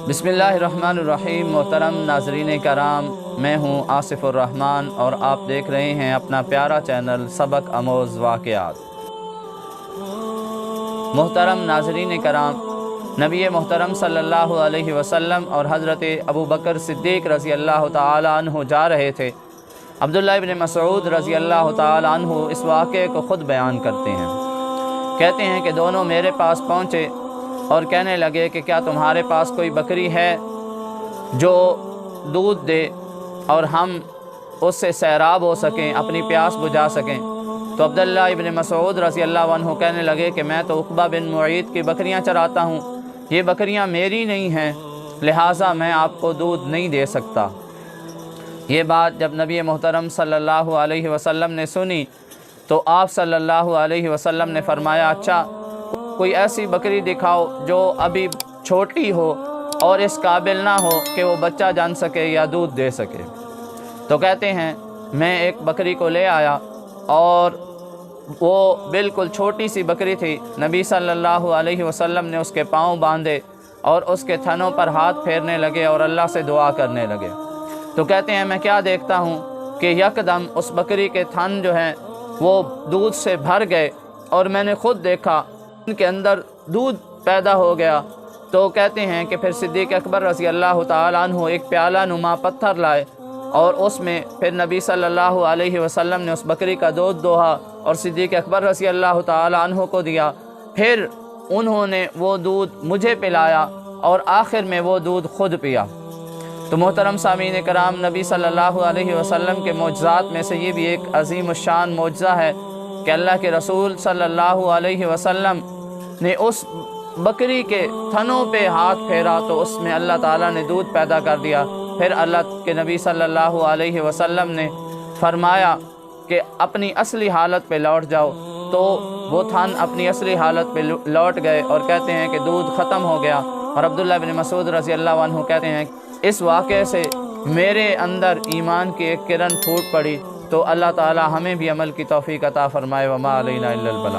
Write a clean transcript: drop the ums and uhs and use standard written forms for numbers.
بسم اللہ الرحمن الرحیم۔ محترم ناظرین کرام، میں ہوں آصف الرحمن اور آپ دیکھ رہے ہیں اپنا پیارا چینل سبق اموز واقعات۔ محترم ناظرین کرام، نبی محترم صلی اللہ علیہ وسلم اور حضرت ابو بکر صدیق رضی اللہ تعالی عنہ جا رہے تھے۔ عبداللہ ابن مسعود رضی اللہ تعالی عنہ اس واقعے کو خود بیان کرتے ہیں۔ کہتے ہیں کہ دونوں میرے پاس پہنچے اور کہنے لگے کہ کیا تمہارے پاس کوئی بکری ہے جو دودھ دے اور ہم اس سے سیراب ہو سکیں، اپنی پیاس بجھا سکیں؟ تو عبداللہ ابن مسعود رضی اللہ عنہ کہنے لگے کہ میں تو عقبہ بن معیط کی بکریاں چراتا ہوں، یہ بکریاں میری نہیں ہیں، لہٰذا میں آپ کو دودھ نہیں دے سکتا۔ یہ بات جب نبی محترم صلی اللہ علیہ وسلم نے سنی تو آپ صلی اللہ علیہ وسلم نے فرمایا، اچھا کوئی ایسی بکری دکھاؤ جو ابھی چھوٹی ہو اور اس قابل نہ ہو کہ وہ بچہ جان سکے یا دودھ دے سکے۔ تو کہتے ہیں میں ایک بکری کو لے آیا اور وہ بالکل چھوٹی سی بکری تھی۔ نبی صلی اللہ علیہ وسلم نے اس کے پاؤں باندھے اور اس کے تھنوں پر ہاتھ پھیرنے لگے اور اللہ سے دعا کرنے لگے۔ تو کہتے ہیں میں کیا دیکھتا ہوں کہ یکدم اس بکری کے تھن جو ہیں وہ دودھ سے بھر گئے اور میں نے خود دیکھا ان کے اندر دودھ پیدا ہو گیا۔ تو کہتے ہیں کہ پھر صدیق اکبر رضی اللہ تعالی عنہ ایک پیالہ نما پتھر لائے اور اس میں پھر نبی صلی اللہ علیہ وسلم نے اس بکری کا دودھ دوہا اور صدیق اکبر رضی اللہ تعالی عنہ کو دیا۔ پھر انہوں نے وہ دودھ مجھے پلایا اور آخر میں وہ دودھ خود پیا۔ تو محترم سامعین کرام، نبی صلی اللہ علیہ وسلم کے معجزات میں سے یہ بھی ایک عظیم الشان معجزہ ہے کہ اللہ کے رسول صلی اللہ علیہ وسلم نے اس بکری کے تھنوں پہ ہاتھ پھیرا تو اس میں اللہ تعالیٰ نے دودھ پیدا کر دیا۔ پھر اللہ کے نبی صلی اللہ علیہ وسلم نے فرمایا کہ اپنی اصلی حالت پہ لوٹ جاؤ، تو وہ تھن اپنی اصلی حالت پہ لوٹ گئے اور کہتے ہیں کہ دودھ ختم ہو گیا۔ اور عبداللہ بن مسعود رضی اللہ عنہ کہتے ہیں اس واقعے سے میرے اندر ایمان کی ایک کرن پھوٹ پڑی۔ تو اللہ تعالی ہمیں بھی عمل کی توفیق عطا فرمائے۔ وما علینا الا البلاغ۔